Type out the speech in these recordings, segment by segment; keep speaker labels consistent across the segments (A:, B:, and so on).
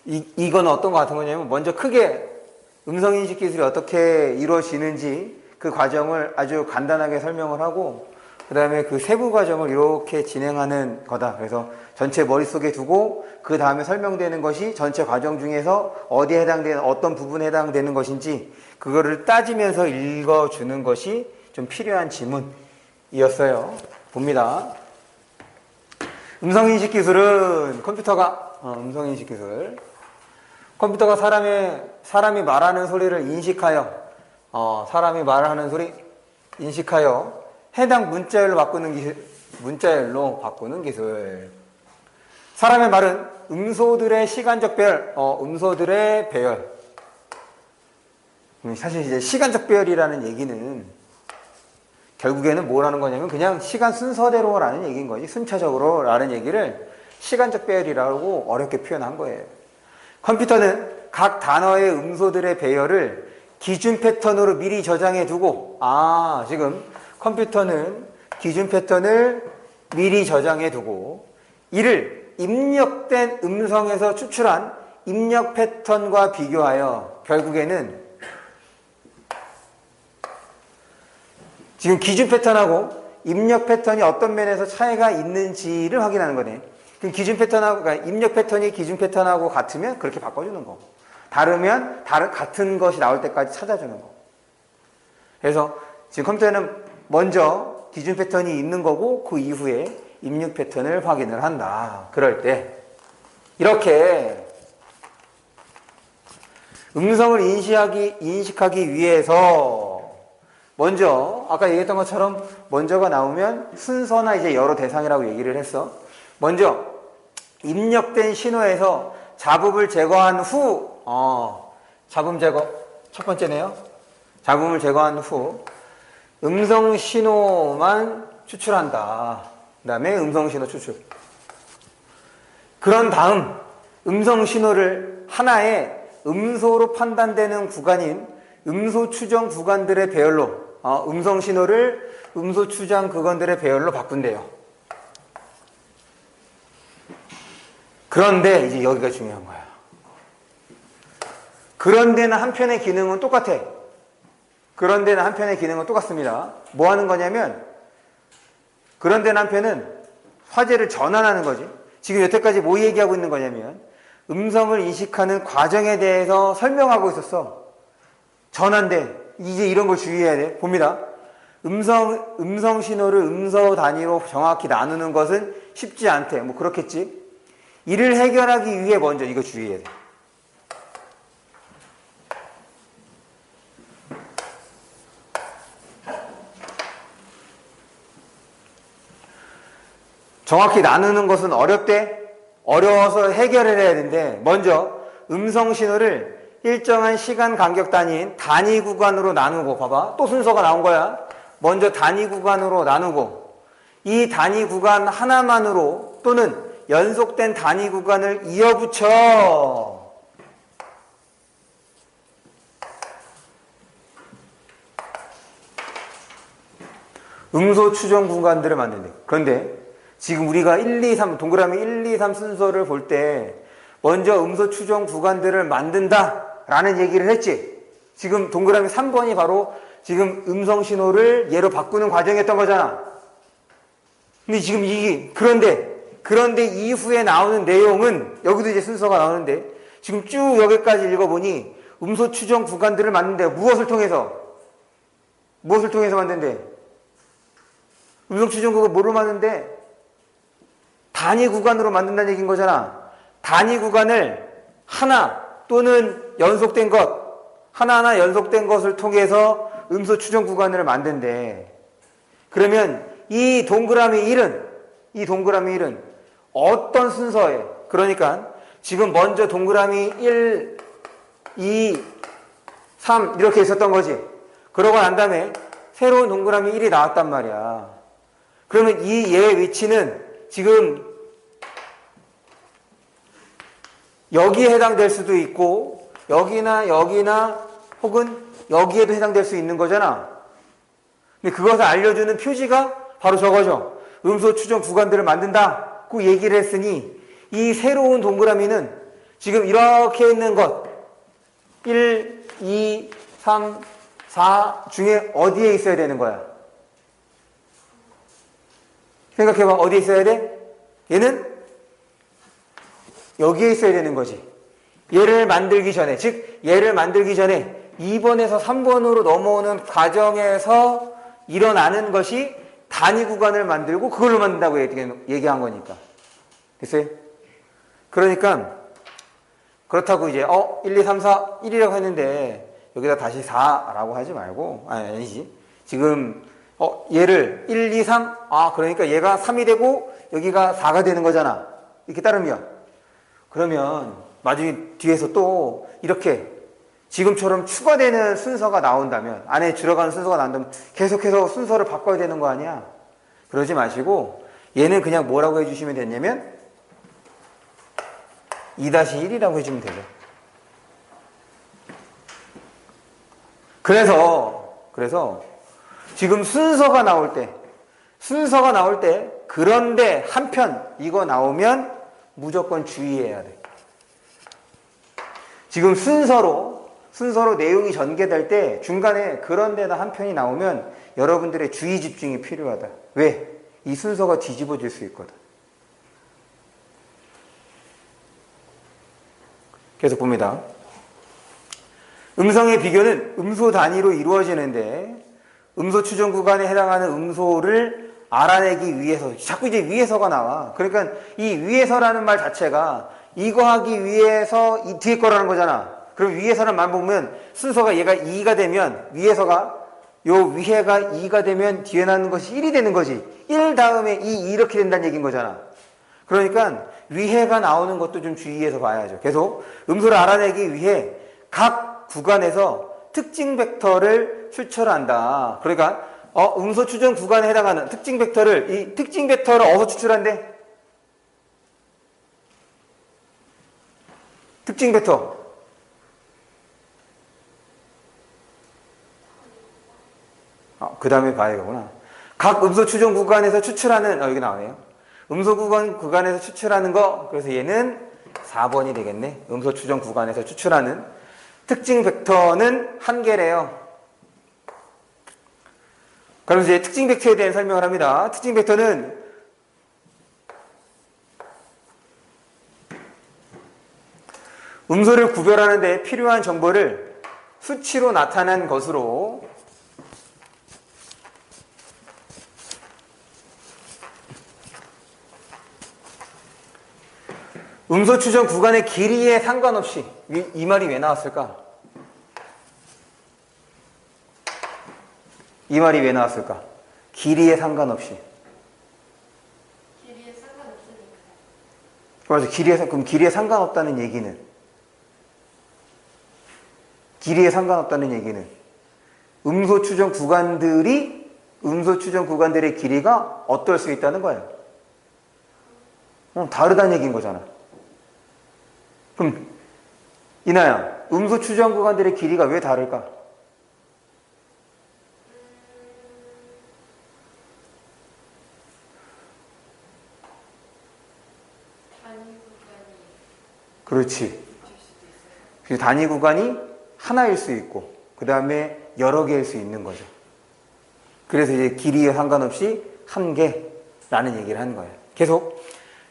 A: 이건 어떤 것 같은 거냐면 먼저 크게 음성인식 기술이 어떻게 이루어지는지 그 과정을 아주 간단하게 설명을 하고 그 다음에 그 세부 과정을 이렇게 진행하는 거다. 그래서 전체 머릿속에 두고 그 다음에 설명되는 것이 전체 과정 중에서 어디에 해당되는 어떤 부분에 해당되는 것인지 그거를 따지면서 읽어주는 것이 좀 필요한 지문이었어요. 봅니다. 음성인식 기술은 음성인식 기술. 컴퓨터가 사람이 말하는 소리를 인식하여 사람이 말하는 소리 인식하여 해당 문자열로 바꾸는 기술. 사람의 말은 음소들의 시간적 배열, 음소들의 배열. 사실 이제 시간적 배열이라는 얘기는 결국에는 뭐라는 거냐면 그냥 시간 순서대로라는 얘기인 거지. 순차적으로라는 얘기를 시간적 배열이라고 어렵게 표현한 거예요. 컴퓨터는 각 단어의 음소들의 배열을 기준 패턴으로 미리 저장해 두고 지금 컴퓨터는 기준 패턴을 미리 저장해 두고 이를 입력된 음성에서 추출한 입력 패턴과 비교하여 결국에는 지금 기준 패턴하고 입력 패턴이 어떤 면에서 차이가 있는지를 확인하는 거네. 그럼 기준 패턴하고, 그러니까 입력 패턴이 기준 패턴하고 같으면 그렇게 바꿔주는 거고. 다르면 같은 것이 나올 때까지 찾아주는 거고. 그래서 지금 컴퓨터는 먼저 기준 패턴이 있는 거고 그 이후에 입력 패턴을 확인을 한다. 그럴 때 이렇게 음성을 인식하기 위해서 먼저 아까 얘기했던 것처럼 먼저가 나오면 순서나 이제 여러 대상이라고 얘기를 했어. 먼저 입력된 신호에서 잡음을 제거한 후 잡음 제거 첫 번째네요. 잡음을 제거한 후 음성 신호만 추출한다. 그 다음에 음성 신호 추출. 그런 다음 음성 신호를 하나의 음소로 판단되는 구간인 음소 추정 구간들의 배열로 음성 신호를 음소 추정 구간들의 배열로 바꾼대요. 그런데 이제 여기가 중요한 거야. 그런데는 한편의 기능은 똑같아. 그런데는 한편의 기능은 똑같습니다. 뭐 하는 거냐면 그런데는 한편은 화제를 전환하는 거지. 지금 여태까지 뭐 얘기하고 있는 거냐면 음성을 인식하는 과정에 대해서 설명하고 있었어. 전환돼. 이제 이런 걸 주의해야 돼. 봅니다. 음성 신호를 음소 단위로 정확히 나누는 것은 쉽지 않대. 뭐 그렇겠지. 이를 해결하기 위해 먼저 이거 주의해야 돼. 정확히 나누는 것은 어렵대. 어려워서 해결을 해야 되는데 먼저 음성 신호를 일정한 시간 간격 단위인 단위 구간으로 나누고 봐봐. 또 순서가 나온 거야. 먼저 단위 구간으로 나누고 이 단위 구간 하나만으로 또는 연속된 단위 구간을 이어붙여 음소 추정 구간들을 만든대. 그런데 지금 우리가 1, 2, 3 동그라미 1, 2, 3 순서를 볼 때 먼저 음소 추정 구간들을 만든다 라는 얘기를 했지. 지금 동그라미 3번이 바로 지금 음성 신호를 얘로 바꾸는 과정이었던 거잖아. 근데 지금 그런데 이후에 나오는 내용은 여기도 이제 순서가 나오는데 지금 쭉 여기까지 읽어보니 음소 추정 구간들을 만든대. 무엇을 통해서 만든대? 음성 추정 구간 뭐로 만든대? 단위 구간으로 만든다는 얘기인 거잖아. 단위 구간을 하나 또는 연속된 것, 하나하나 연속된 것을 통해서 음소 추정 구간을 만든대. 그러면 이 동그라미 1은 어떤 순서에? 그러니까 지금 먼저 동그라미 1, 2, 3 이렇게 있었던 거지. 그러고 난 다음에 새로운 동그라미 1이 나왔단 말이야. 그러면 이 얘의 위치는 지금 여기에 해당될 수도 있고 여기나 혹은 여기에도 해당될 수 있는 거잖아. 근데 그것을 알려주는 표지가 바로 저거죠. 음소 추정 구간들을 만든다 고 얘기를 했으니 이 새로운 동그라미는 지금 이렇게 있는 것 1, 2, 3, 4 중에 어디에 있어야 되는 거야? 생각해봐. 어디에 있어야 돼? 얘는 여기에 있어야 되는 거지. 얘를 만들기 전에, 즉 얘를 만들기 전에 2번에서 3번으로 넘어오는 과정에서 일어나는 것이 단위 구간을 만들고 그걸로 만든다고 얘기한 거니까. 됐어요? 그러니까 그렇다고 이제 1, 2, 3, 4, 1이라고 했는데 여기다 다시 4라고 하지 말고 아니지. 지금 얘를 1, 2, 3 그러니까 얘가 3이 되고 여기가 4가 되는 거잖아. 이렇게 따르면 그러면 나중에 뒤에서 또 이렇게 지금처럼 추가되는 순서가 나온다면 안에 들어가는 순서가 나온다면 계속해서 순서를 바꿔야 되는 거 아니야. 그러지 마시고 얘는 그냥 뭐라고 해주시면 되냐면 2-1이라고 해주면 되죠. 그래서 지금 순서가 나올 때 그런데 한편 이거 나오면 무조건 주의해야 돼. 지금 순서로 내용이 전개될 때 중간에 그런데나 한 편이 나오면 여러분들의 주의 집중이 필요하다. 왜? 이 순서가 뒤집어질 수 있거든. 계속 봅니다. 음성의 비교는 음소 단위로 이루어지는데 음소 추정 구간에 해당하는 음소를 알아내기 위해서 자꾸 이제 위에서가 나와. 그러니까 이 위에서라는 말 자체가 이거 하기 위해서 이 뒤에 거라는 거잖아. 그럼 위에서라는 말 보면 순서가 얘가 2가 되면 위에서가 요 위에가 2가 되면 뒤에 나는 것이 1이 되는 거지. 1 다음에 2 이렇게 된다는 얘기인 거잖아. 그러니까 위해가 나오는 것도 좀 주의해서 봐야죠. 계속 음소를 알아내기 위해 각 구간에서 특징 벡터를 추출한다. 그러니까 음소 추정 구간에 해당하는 특징 벡터를 이 특징 벡터를 어디서 추출한대? 특징 벡터. 그 다음에 봐야겠구나. 각 음소 추정 구간에서 추출하는 여기 나오네요. 음소 구간에서 추출하는 거. 그래서 얘는 4번이 되겠네. 음소 추정 구간에서 추출하는 특징 벡터는 한 개래요. 그럼 이제 특징 벡터에 대한 설명을 합니다. 특징 벡터는 음소를 구별하는 데 필요한 정보를 수치로 나타낸 것으로 음소 추정 구간의 길이에 상관없이 이 말이 왜 나왔을까? 이 말이 왜 나왔을까? 길이에 상관없이.
B: 길이에 상관없으니까.
A: 그래서 그럼 길이에 상관없다는 얘기는 음소 추정 구간들의 길이가 어떨 수 있다는 거예요. 다르다는 얘기인 거잖아. 그럼 이나야, 음소 추정 구간들의 길이가 왜 다를까? 그렇지. 단위 구간이 하나일 수 있고 그 다음에 여러 개일 수 있는 거죠. 그래서 이제 길이에 상관없이 한 개라는 얘기를 하는 거예요. 계속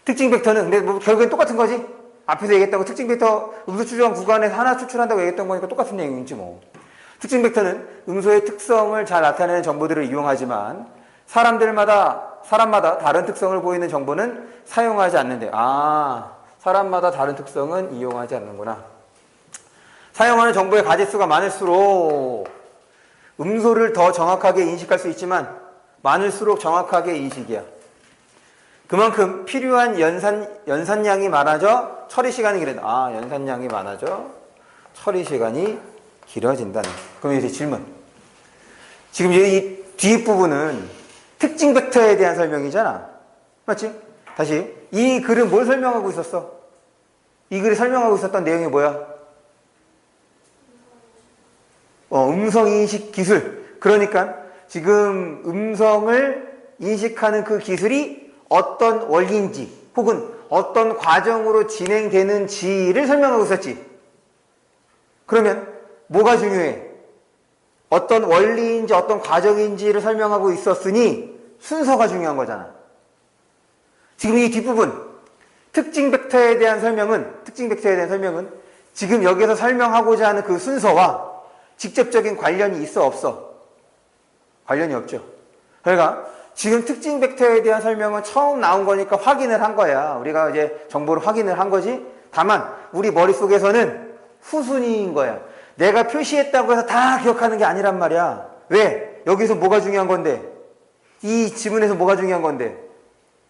A: 특징 벡터는 근데 뭐 결국엔 똑같은 거지. 앞에서 얘기했다고 특징 벡터 음소 추정 구간에서 하나 추출한다고 얘기했던 거니까 똑같은 내용이지 뭐. 특징 벡터는 음소의 특성을 잘 나타내는 정보들을 이용하지만 사람마다 다른 특성을 보이는 정보는 사용하지 않는데 사람마다 다른 특성은 이용하지 않는구나. 사용하는 정보의 가지수가 많을수록 음소를 더 정확하게 인식할 수 있지만 많을수록 정확하게 인식이야. 그만큼 필요한 연산량이 많아져 처리 시간이 길어진다. 연산량이 많아져 처리 시간이 길어진다는. 그럼 이제 질문. 지금 이 뒷부분은 특징 벡터에 대한 설명이잖아. 맞지? 다시. 이 글은 뭘 설명하고 있었어? 이 글이 설명하고 있었던 내용이 뭐야? 음성인식 기술. 그러니까 지금 음성을 인식하는 그 기술이 어떤 원리인지 혹은 어떤 과정으로 진행되는지를 설명하고 있었지. 그러면 뭐가 중요해? 어떤 원리인지 어떤 과정인지를 설명하고 있었으니 순서가 중요한 거잖아. 지금 이 뒷부분 특징 벡터에 대한 설명은 지금 여기서 설명하고자 하는 그 순서와 직접적인 관련이 있어 없어? 관련이 없죠. 그러니까 지금 특징 벡터에 대한 설명은 처음 나온 거니까 확인을 한 거야. 우리가 이제 정보를 확인을 한 거지. 다만 우리 머릿속에서는 후순위인 거야. 내가 표시했다고 해서 다 기억하는 게 아니란 말이야. 왜? 여기서 뭐가 중요한 건데? 이 지문에서 뭐가 중요한 건데?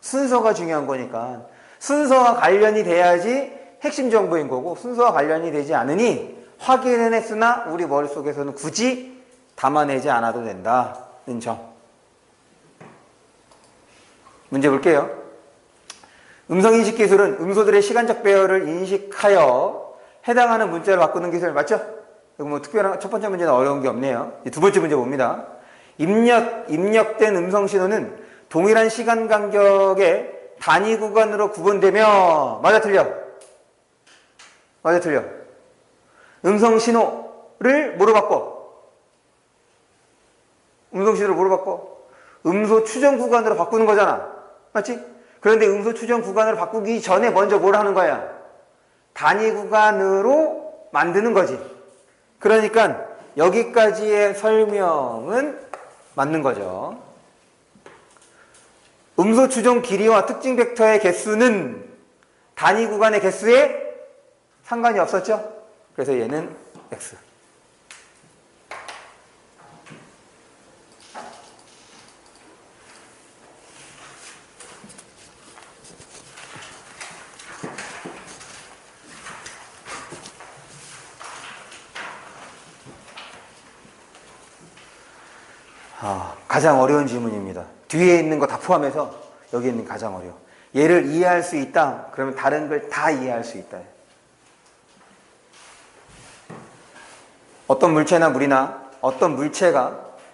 A: 순서가 중요한 거니까. 순서와 관련이 돼야지 핵심 정보인 거고, 순서와 관련이 되지 않으니 확인은 했으나 우리 머릿속에서는 굳이 담아내지 않아도 된다는 점. 문제 볼게요. 음성인식 기술은 음소들의 시간적 배열을 인식하여 해당하는 문자를 바꾸는 기술, 맞죠? 이거 뭐 특별한, 첫 번째 문제는 어려운 게 없네요. 두 번째 문제 봅니다. 입력된 음성 신호는 동일한 시간 간격의 단위 구간으로 구분되며, 맞아 틀려? 맞아 틀려? 음성 신호를 뭐로 바꿔? 음성 신호를 뭐로 바꿔? 음소 추정 구간으로 바꾸는 거잖아. 맞지? 그런데 음소 추정 구간으로 바꾸기 전에 먼저 뭘 하는 거야? 단위 구간으로 만드는 거지. 그러니까 여기까지의 설명은 맞는 거죠. 음소 추정 길이와 특징 벡터의 개수는 단위 구간의 개수에 상관이 없었죠? 그래서 얘는 X. 가장 어려운 질문입니다. 뒤에 있는 거 다 포함해서 여기 있는 가장 어려워. 얘를 이해할 수 있다. 그러면 다른 걸 다 이해할 수 있다. 어떤 물체가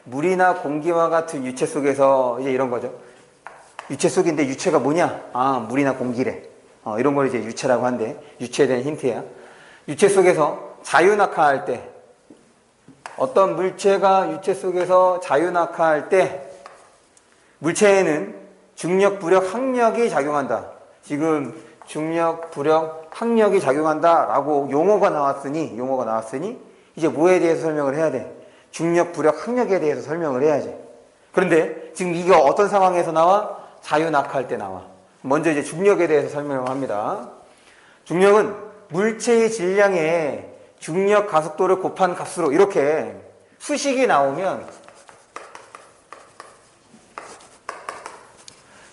A: 물이나 공기와 같은 유체 속에서 이제 이런 거죠. 유체 속인데 유체가 뭐냐? 아, 물이나 공기래. 이런 걸 이제 유체라고 한대. 유체에 대한 힌트야. 유체 속에서 자유낙하할 때, 어떤 물체가 유체 속에서 자유낙하할 때 물체에는 중력, 부력, 항력이 작용한다. 지금 중력, 부력, 항력이 작용한다 라고 용어가 나왔으니 이제 뭐에 대해서 설명을 해야 돼? 중력, 부력, 항력에 대해서 설명을 해야지. 그런데 지금 이게 어떤 상황에서 나와? 자유낙하할 때 나와. 먼저 이제 중력에 대해서 설명을 합니다. 중력은 물체의 질량에 중력 가속도를 곱한 값으로 이렇게 수식이 나오면,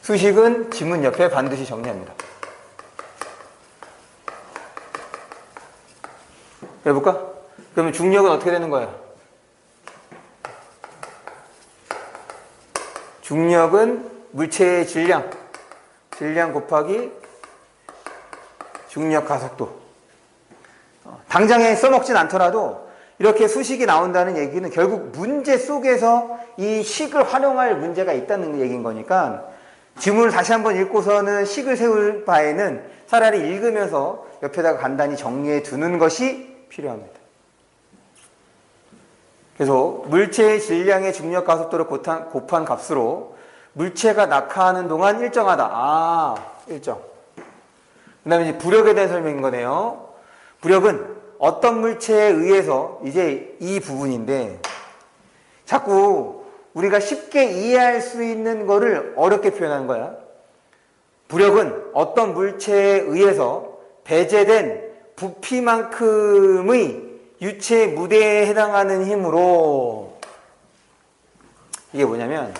A: 수식은 지문 옆에 반드시 정리합니다. 해볼까? 그러면 중력은 어떻게 되는 거야? 중력은 물체의 질량 곱하기 중력 가속도. 당장에 써먹진 않더라도 이렇게 수식이 나온다는 얘기는 결국 문제 속에서 이 식을 활용할 문제가 있다는 얘기인 거니까, 지문을 다시 한번 읽고서는 식을 세울 바에는 차라리 읽으면서 옆에다가 간단히 정리해 두는 것이 필요합니다. 그래서 물체의 질량의 중력 가속도를 곱한 값으로 물체가 낙하하는 동안 일정하다. 일정. 그 다음에 이제 부력에 대한 설명인 거네요. 부력은 어떤 물체에 의해서, 이제 이 부분인데 자꾸 우리가 쉽게 이해할 수 있는 거를 어렵게 표현하는 거야. 부력은 어떤 물체에 의해서 배제된 부피만큼의 유체 무대에 해당하는 힘으로, 이게 뭐냐면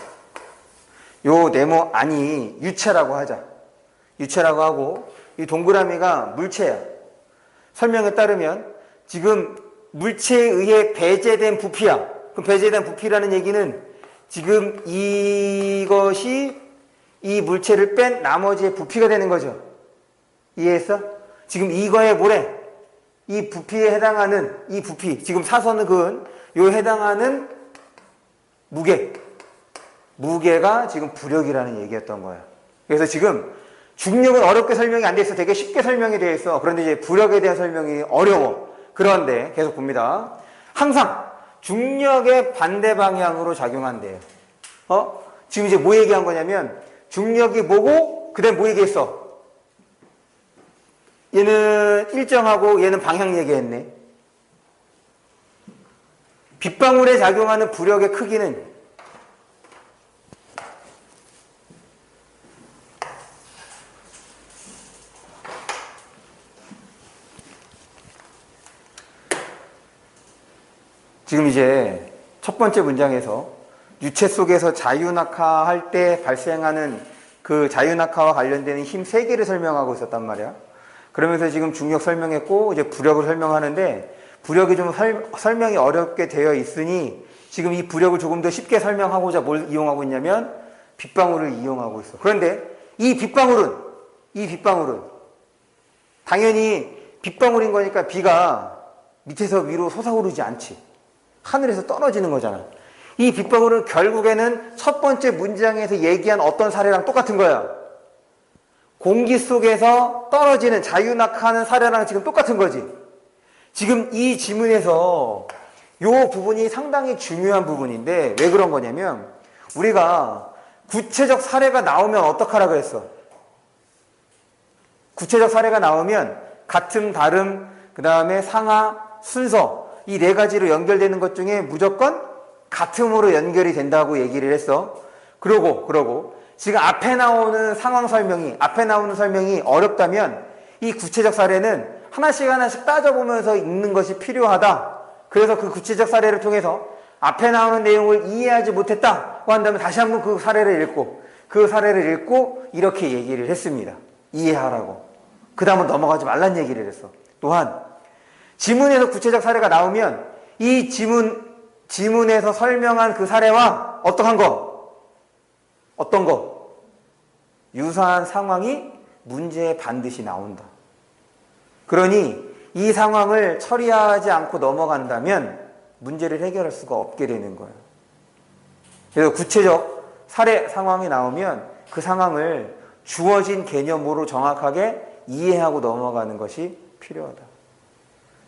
A: 요 네모 안이 유체라고 하자. 유체라고 하고 이 동그라미가 물체야. 설명에 따르면 지금 물체에 의해 배제된 부피야. 그럼 배제된 부피라는 얘기는 지금 이것이 이 물체를 뺀 나머지의 부피가 되는 거죠. 이해했어? 지금 이거에 뭐래? 이 부피에 해당하는 이 부피, 지금 사선은 그은 요 해당하는 무게가 지금 부력이라는 얘기였던 거야. 그래서 지금 중력은 어렵게 설명이 안 돼 있어. 되게 쉽게 설명이 되어 있어. 그런데 이제 부력에 대한 설명이 어려워. 그런데 계속 봅니다. 항상 중력의 반대 방향으로 작용한대요. 지금 이제 뭐 얘기한 거냐면 중력이 뭐고 그다음에 뭐 얘기했어? 얘는 일정하고 얘는 방향 얘기했네. 빗방울에 작용하는 부력의 크기는 지금 이제 첫 번째 문장에서 유체 속에서 자유낙하할 때 발생하는 그 자유낙하와 관련되는 힘 3개를 설명하고 있었단 말이야. 그러면서 지금 중력 설명했고 이제 부력을 설명하는데 부력이 좀 설명이 어렵게 되어 있으니 지금 이 부력을 조금 더 쉽게 설명하고자 뭘 이용하고 있냐면 빗방울을 이용하고 있어. 그런데 이 빗방울은 당연히 빗방울인 거니까 비가 밑에서 위로 솟아오르지 않지. 하늘에서 떨어지는 거잖아. 이 빗방울은 결국에는 첫 번째 문장에서 얘기한 어떤 사례랑 똑같은 거야. 공기 속에서 떨어지는 자유낙하하는 사례랑 지금 똑같은 거지. 지금 이 지문에서 이 부분이 상당히 중요한 부분인데 왜 그런 거냐면 우리가 구체적 사례가 나오면 어떡하라 그랬어? 구체적 사례가 나오면 같음, 다름, 그 다음에 상하, 순서 이 4가지로 연결되는 것 중에 무조건 같음으로 연결이 된다고 얘기를 했어. 그러고 지금 앞에 나오는 설명이 어렵다면 이 구체적 사례는 하나씩 따져보면서 읽는 것이 필요하다. 그래서 그 구체적 사례를 통해서 앞에 나오는 내용을 이해하지 못했다고 한다면 다시 한번 그 사례를 읽고 이렇게 얘기를 했습니다. 이해하라고. 그 다음은 넘어가지 말란 얘기를 했어. 또한 지문에서 구체적 사례가 나오면 이 지문에서 설명한 그 사례와 어떤 거? 유사한 상황이 문제에 반드시 나온다. 그러니 이 상황을 처리하지 않고 넘어간다면 문제를 해결할 수가 없게 되는 거예요. 그래서 구체적 사례 상황이 나오면 그 상황을 주어진 개념으로 정확하게 이해하고 넘어가는 것이 필요하다.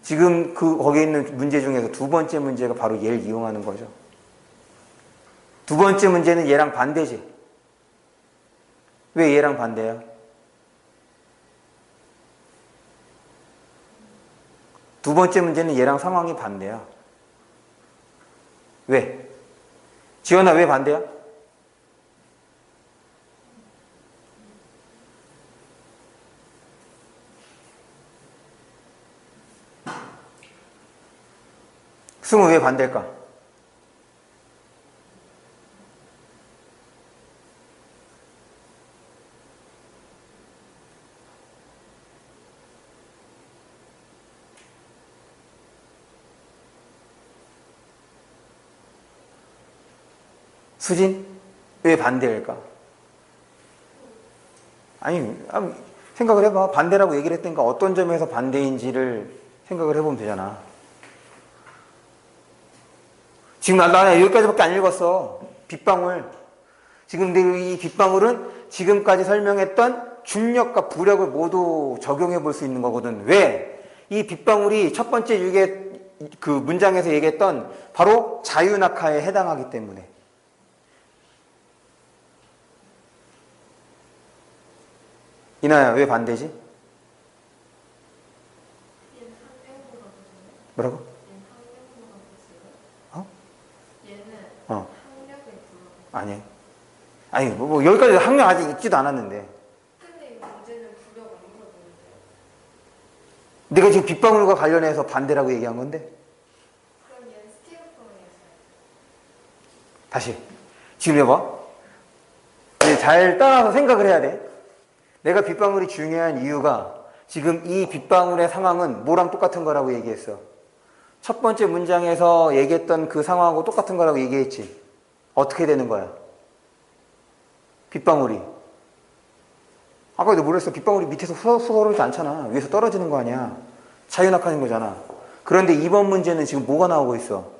A: 지금 거기에 있는 문제 중에서 두 번째 문제가 바로 얘를 이용하는 거죠. 두 번째 문제는 얘랑 반대지. 왜 얘랑 반대야? 두 번째 문제는 얘랑 상황이 반대야. 왜? 지연아, 왜 반대야? 승우 왜 반대일까? 수진 왜 반대일까? 아니 생각을 해봐. 반대라고 얘기를 했으니까 어떤 점에서 반대인지를 생각을 해보면 되잖아. 지금 나 여기까지밖에 안 읽었어. 빗방울. 지금 이 빗방울은 지금까지 설명했던 중력과 부력을 모두 적용해 볼 수 있는 거거든. 왜? 이 빗방울이 첫 번째 그 문장에서 얘기했던 바로 자유낙하에 해당하기 때문에. 이나야, 왜 반대지? 뭐라고? 아니. 아니, 뭐 여기까지 학명 아직 읽지도 않았는데.
B: 근데 이 문제는 부력 안 물어보는데요.
A: 내가 지금 빗방울과 관련해서 반대라고 얘기한 건데.
B: 그럼 얘는 스티로폼이었어요.
A: 다시. 지금 해봐. 이제 잘 따라서 생각을 해야 돼. 내가 빗방울이 중요한 이유가 지금 이 빗방울의 상황은 뭐랑 똑같은 거라고 얘기했어. 첫 번째 문장에서 얘기했던 그 상황하고 똑같은 거라고 얘기했지. 어떻게 되는 거야? 빗방울이. 아까도 뭐랬어? 빗방울이 밑에서 솟아오르지 않잖아. 위에서 떨어지는 거 아니야. 자유낙하는 거잖아. 그런데 이번 문제는 지금 뭐가 나오고 있어?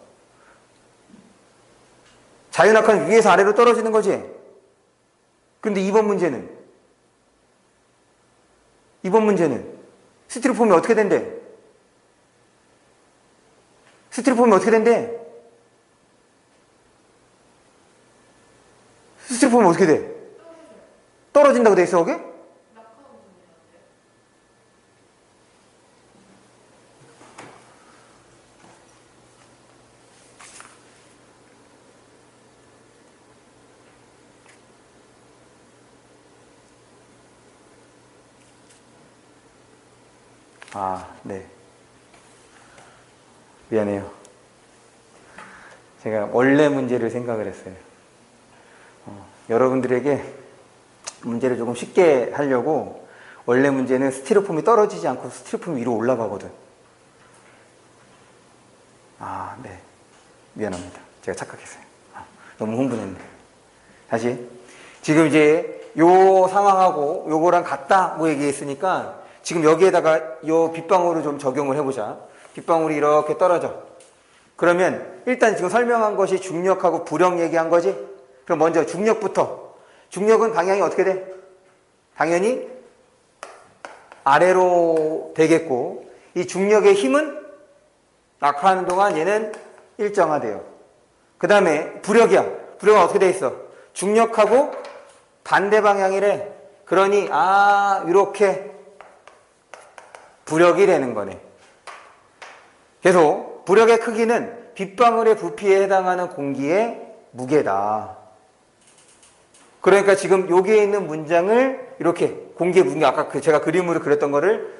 A: 자유낙하는 위에서 아래로 떨어지는 거지. 근데 이번 문제는 이번 문제는 스티로폼이 어떻게 된대? 스티로폼이 어떻게 된대? 스티로폼이 어떻게 돼? 떨어진다고 돼 있어, 거기? 아, 네. 미안해요. 제가 원래 문제를 생각을 했어요. 여러분들에게 문제를 조금 쉽게 하려고 원래 문제는 스티로폼이 떨어지지 않고 스티로폼이 위로 올라가거든. 아, 네. 미안합니다. 제가 착각했어요. 너무 흥분했네. 다시. 지금 이제 요 상황하고 요거랑 같다고 얘기했으니까 지금 여기에다가 요 빗방울을 좀 적용을 해보자. 빗방울이 이렇게 떨어져. 그러면 일단 지금 설명한 것이 중력하고 부력 얘기한 거지? 그럼 먼저 중력부터. 중력은 방향이 어떻게 돼? 당연히 아래로 되겠고, 이 중력의 힘은 낙하하는 동안 얘는 일정하대요. 그 다음에 부력이야. 부력은 어떻게 돼 있어? 중력하고 반대 방향이래. 그러니 이렇게 부력이 되는 거네. 계속 부력의 크기는 빗방울의 부피에 해당하는 공기의 무게다. 그러니까 지금 여기에 있는 문장을 이렇게 공기의 무게, 아까 제가 그림으로 그렸던 거를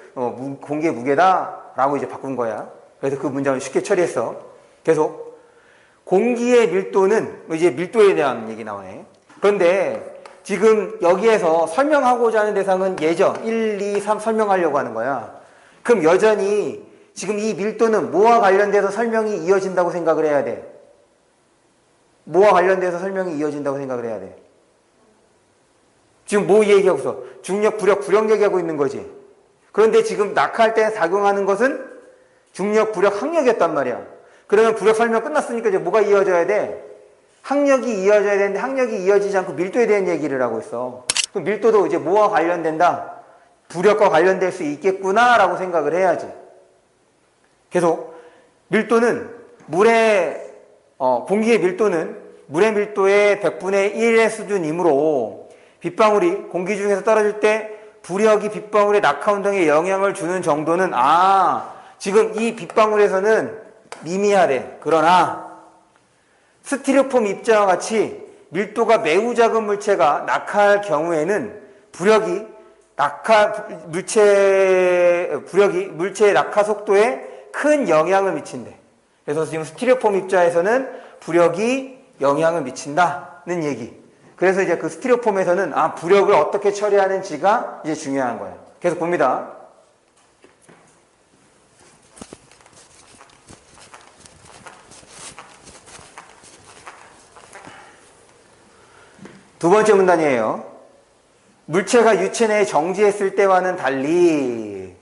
A: 공기의 무게다라고 이제 바꾼 거야. 그래서 그 문장을 쉽게 처리했어. 계속 공기의 밀도는 이제 밀도에 대한 얘기 나오네. 그런데 지금 여기에서 설명하고자 하는 대상은 얘죠. 1, 2, 3 설명하려고 하는 거야. 그럼 여전히 지금 이 밀도는 뭐와 관련돼서 설명이 이어진다고 생각을 해야 돼? 뭐와 관련돼서 설명이 이어진다고 생각을 해야 돼? 지금 뭐 얘기하고 있어? 중력, 부력 얘기하고 있는 거지. 그런데 지금 낙하할 때 작용하는 것은 중력, 부력, 항력이었단 말이야. 그러면 부력 설명 끝났으니까 이제 뭐가 이어져야 돼? 항력이 이어져야 되는데 항력이 이어지지 않고 밀도에 대한 얘기를 하고 있어. 그럼 밀도도 이제 뭐와 관련된다? 부력과 관련될 수 있겠구나라고 생각을 해야지. 계속 밀도는 공기의 밀도는 물의 밀도의 100분의 1의 수준이므로 빗방울이 공기 중에서 떨어질 때 부력이 빗방울의 낙하운동에 영향을 주는 정도는 지금 이 빗방울에서는 미미하대. 그러나 스티로폼 입자와 같이 밀도가 매우 작은 물체가 낙하할 경우에는 부력이 물체의 낙하 속도에 큰 영향을 미친대. 그래서 지금 스티로폼 입자에서는 부력이 영향을 미친다는 얘기. 그래서 이제 그 스티로폼에서는 부력을 어떻게 처리하는지가 이제 중요한 거예요. 계속 봅니다. 두 번째 문단이에요. 물체가 유체 내에 정지했을 때와는 달리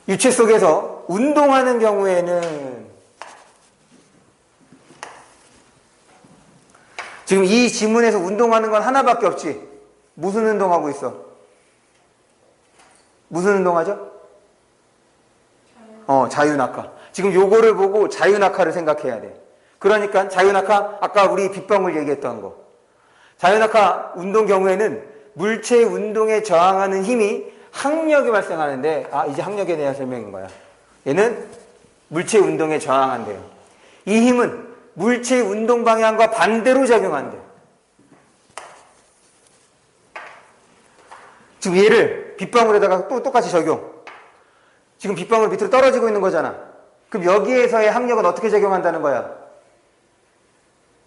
A: 유체 속에서 운동하는 경우에는 지금 이 지문에서 운동하는 건 하나밖에 없지. 무슨 운동하고 있어? 무슨 운동하죠? 자유낙하. 지금 요거를 보고 자유낙하를 생각해야 돼. 그러니까 자유낙하, 아까 우리 빗방울 얘기했던 거. 자유낙하 운동 경우에는 물체의 운동에 저항하는 힘이 항력이 발생하는데, 이제 항력에 대한 설명인 거야. 얘는 물체의 운동에 저항한대요. 이 힘은 물체의 운동 방향과 반대로 작용한대. 지금 얘를 빗방울에다가 또 똑같이 적용. 지금 빗방울 밑으로 떨어지고 있는 거잖아. 그럼 여기에서의 항력은 어떻게 작용한다는 거야?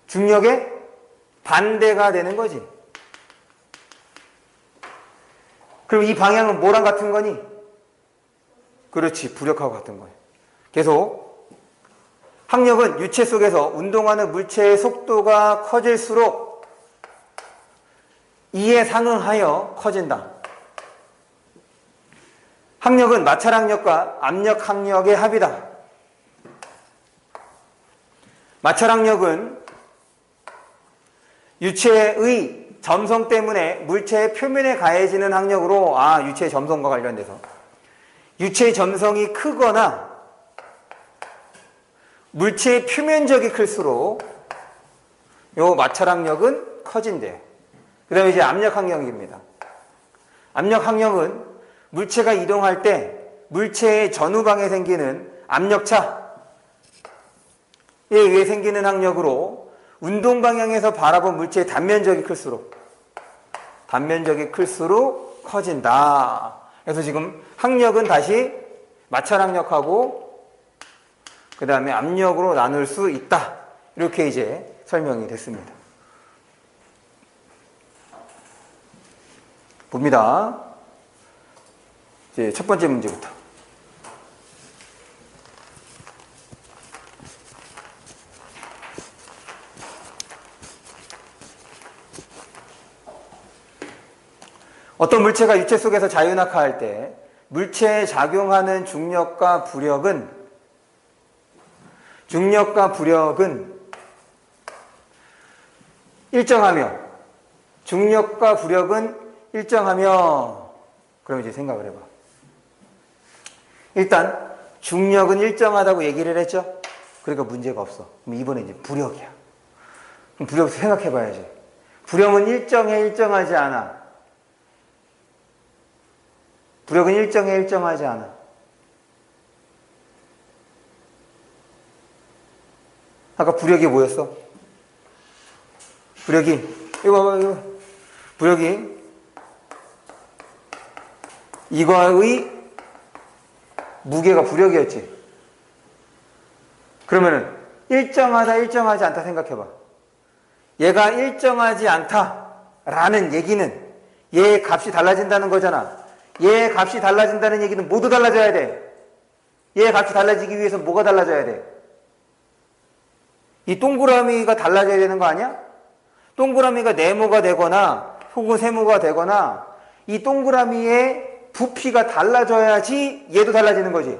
A: 중력의 반대가 되는 거지. 그럼 이 방향은 뭐랑 같은 거니? 그렇지, 부력하고 같은 거예요. 계속 항력은 유체 속에서 운동하는 물체의 속도가 커질수록 이에 상응하여 커진다. 항력은 마찰항력과 압력항력의 합이다. 마찰항력은 유체의 점성 때문에 물체의 표면에 가해지는 항력으로 유체의 점성과 관련돼서 유체의 점성이 크거나 물체의 표면적이 클수록 요 마찰항력은 커진대요. 그 다음에 이제 압력항력입니다. 압력항력은 물체가 이동할 때 물체의 전후방에 생기는 압력차에 의해 생기는 항력으로 운동 방향에서 바라본 물체의 단면적이 클수록 커진다. 그래서 지금 항력은 다시 마찰항력하고 그 다음에 압력으로 나눌 수 있다. 이렇게 이제 설명이 됐습니다. 봅니다. 이제 첫 번째 문제부터. 어떤 물체가 유체 속에서 자유낙하할 때 물체에 작용하는 중력과 부력은 일정하며 그럼 이제 생각을 해봐. 일단 중력은 일정하다고 얘기를 했죠. 그러니까 문제가 없어. 그럼 이번에 이제 부력이야. 그럼 부력부터 생각해 봐야지. 부력은 일정하지 않아. 부력은 일정하지 않아. 아까 부력이 뭐였어? 이거 봐봐. 부력이 이거의 무게가 부력이었지. 그러면은 일정하지 않다 생각해봐. 얘가 일정하지 않다라는 얘기는 얘의 값이 달라진다는 거잖아. 얘의 값이 달라진다는 얘기는 모두 달라져야 돼. 얘의 값이 달라지기 위해서 뭐가 달라져야 돼? 이 동그라미가 달라져야 되는 거 아니야? 동그라미가 네모가 되거나 혹은 세모가 되거나 이 동그라미의 부피가 달라져야지 얘도 달라지는 거지.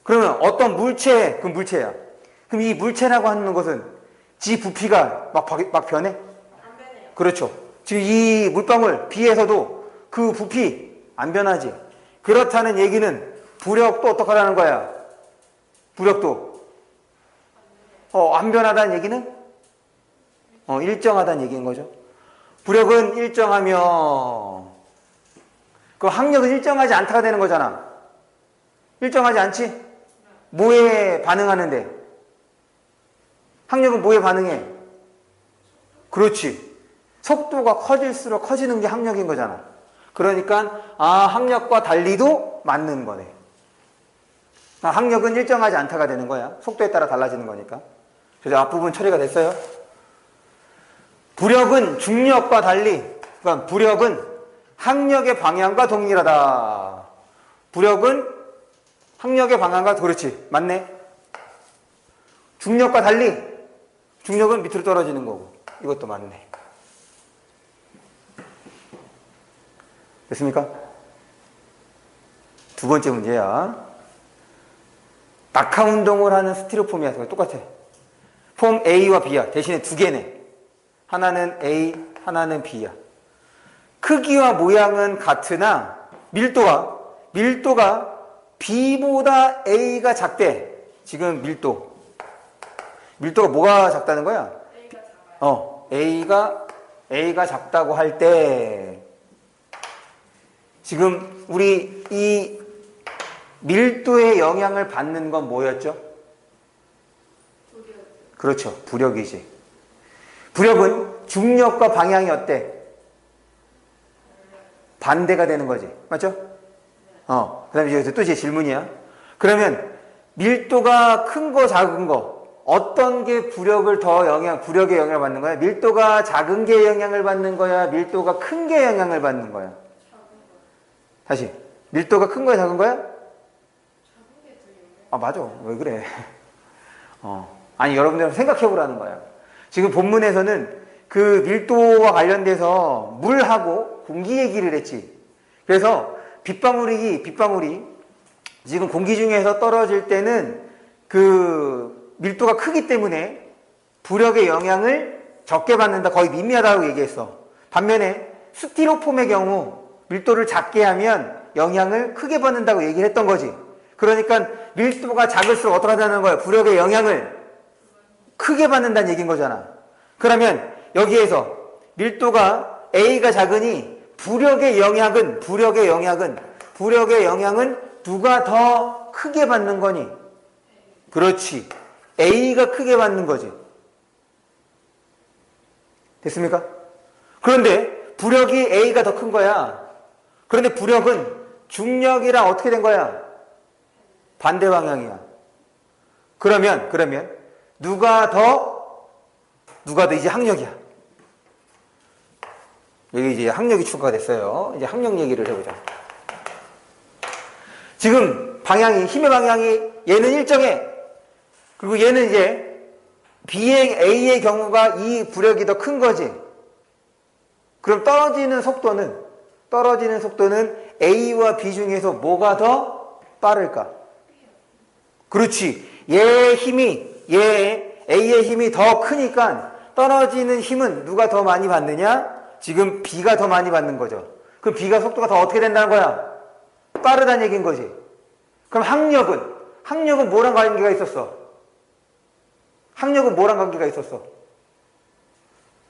A: 그러면 어떤 물체, 그 물체야. 그럼 이 물체라고 하는 것은 지 부피가 막 변해?
B: 안 변해요.
A: 그렇죠. 지금 이 물방울 비에서도 그 부피 안 변하지. 그렇다는 얘기는 부력도 어떡하라는 거야? 부력도 안 변하다는 얘기는 일정하다는 얘기인 거죠. 부력은 일정하며 그 항력은 일정하지 않다가 되는 거잖아. 일정하지 않지? 뭐에 반응하는데? 항력은 뭐에 반응해? 그렇지. 속도가 커질수록 커지는 게 항력인 거잖아. 그러니까 항력과 달리도 맞는 거네. 항력은 일정하지 않다가 되는 거야. 속도에 따라 달라지는 거니까. 그래서 앞부분 처리가 됐어요. 부력은 중력과 달리, 그러니까 부력은 항력의 방향과 동일하다. 부력은 항력의 방향과 그렇지. 맞네. 중력과 달리 중력은 밑으로 떨어지는 거고 이것도 맞네. 됐습니까? 두 번째 문제야. 낙하 운동을 하는 스티로폼이야. 똑같아. 폼 A와 B야. 대신에 두 개네. 하나는 A, 하나는 B야. 크기와 모양은 같으나 밀도가 B보다 A가 작대. 지금 밀도가 뭐가 작다는 거야?
B: A가 작아요.
A: A가 작다고 할 때 지금 우리 이 밀도의 영향을 받는 건 뭐였죠?
B: 부력.
A: 그렇죠. 부력이지. 부력은 중력과 방향이 어때? 반대가 되는 거지. 맞죠? 그 다음에 이제 또 이제 질문이야. 그러면 밀도가 큰 거, 작은 거, 어떤 게 부력의 영향을 받는 거야? 밀도가 작은 게 영향을 받는 거야? 밀도가 큰 게 영향을 받는 거야?
B: 작은 거.
A: 다시. 밀도가 큰 거야, 작은 거야?
B: 작은 게 더 영향.
A: 맞아. 왜 그래? 아니, 여러분들 생각해 보라는 거야. 지금 본문에서는 그 밀도와 관련돼서 물하고 공기 얘기를 했지. 그래서 빗방울이 지금 공기 중에서 떨어질 때는 그 밀도가 크기 때문에 부력의 영향을 적게 받는다, 거의 미미하다고 얘기했어. 반면에 스티로폼의 경우 밀도를 작게 하면 영향을 크게 받는다고 얘기를 했던 거지. 그러니까 밀도가 작을수록 어떻게 하자는 거야? 부력의 영향을 크게 받는다는 얘기인 거잖아. 그러면 여기에서 밀도가 A가 작으니 부력의 영향은 누가 더 크게 받는 거니? 그렇지. A가 크게 받는 거지. 됐습니까? 그런데 부력이 A가 더 큰 거야. 그런데 부력은 중력이랑 어떻게 된 거야? 반대 방향이야. 그러면 누가 더 이제 학력이야. 여기 이제 학력이 추가가 됐어요. 이제 학력 얘기를 해보자. 지금 방향이, 힘의 방향이 얘는 일정해. 그리고 얘는 이제 B의 A의 경우가 이 부력이 더 큰 거지. 그럼 떨어지는 속도는 A와 B 중에서 뭐가 더 빠를까? 그렇지. A의 힘이 더 크니까 떨어지는 힘은 누가 더 많이 받느냐? 지금 B가 더 많이 받는 거죠. 그럼 B가 속도가 더 어떻게 된다는 거야? 빠르다는 얘기인 거지. 그럼 학력은 뭐랑 관계가 있었어?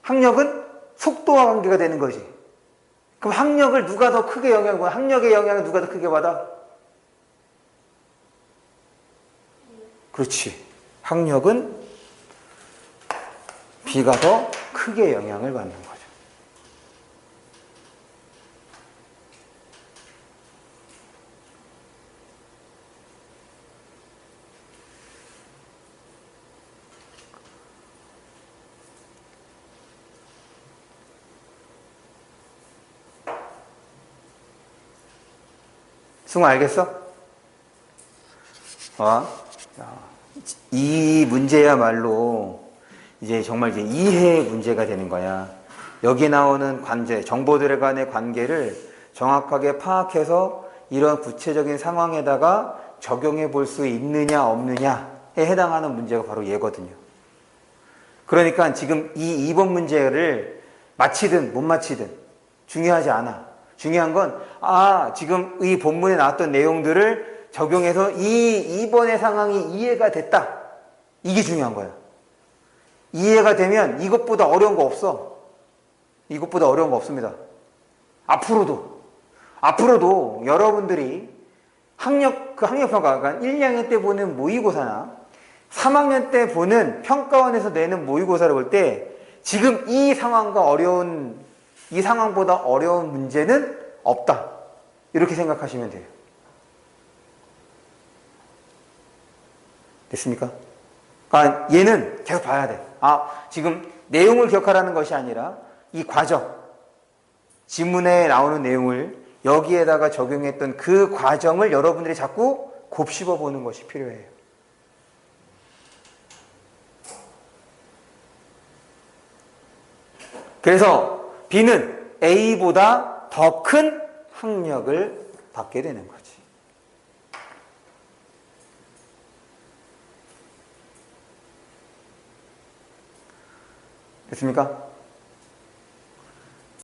A: 학력은 속도와 관계가 되는 거지. 그럼 학력을 누가 더 크게 영향을, 학력의 영향을 누가 더 크게 받아? 그렇지. 학력은 B가 더 크게 영향을 받는 거죠. 승우 알겠어? 이 문제야말로 이제 정말 이제 이해의 문제가 되는 거야. 여기 나오는 관계, 정보들 간의 관계를 정확하게 파악해서 이런 구체적인 상황에다가 적용해 볼 수 있느냐 없느냐에 해당하는 문제가 바로 얘거든요. 그러니까 지금 이 2번 문제를 맞히든 못 맞히든 중요하지 않아. 중요한 건 지금 이 본문에 나왔던 내용들을 적용해서 이 2번의 상황이 이해가 됐다. 이게 중요한 거야. 이해가 되면 이것보다 어려운 거 없어. 이것보다 어려운 거 없습니다. 앞으로도 여러분들이 학력평가, 그러니까 1, 2학년 때 보는 모의고사나 3학년 때 보는 평가원에서 내는 모의고사를 볼 때 지금 이 상황보다 어려운 문제는 없다. 이렇게 생각하시면 돼요. 됐습니까? 그러니까 얘는 계속 봐야 돼. 지금 내용을 기억하라는 것이 아니라 이 과정, 지문에 나오는 내용을 여기에다가 적용했던 그 과정을 여러분들이 자꾸 곱씹어 보는 것이 필요해요. 그래서 B는 A보다 더 큰 학력을 받게 되는 거지. 됐습니까?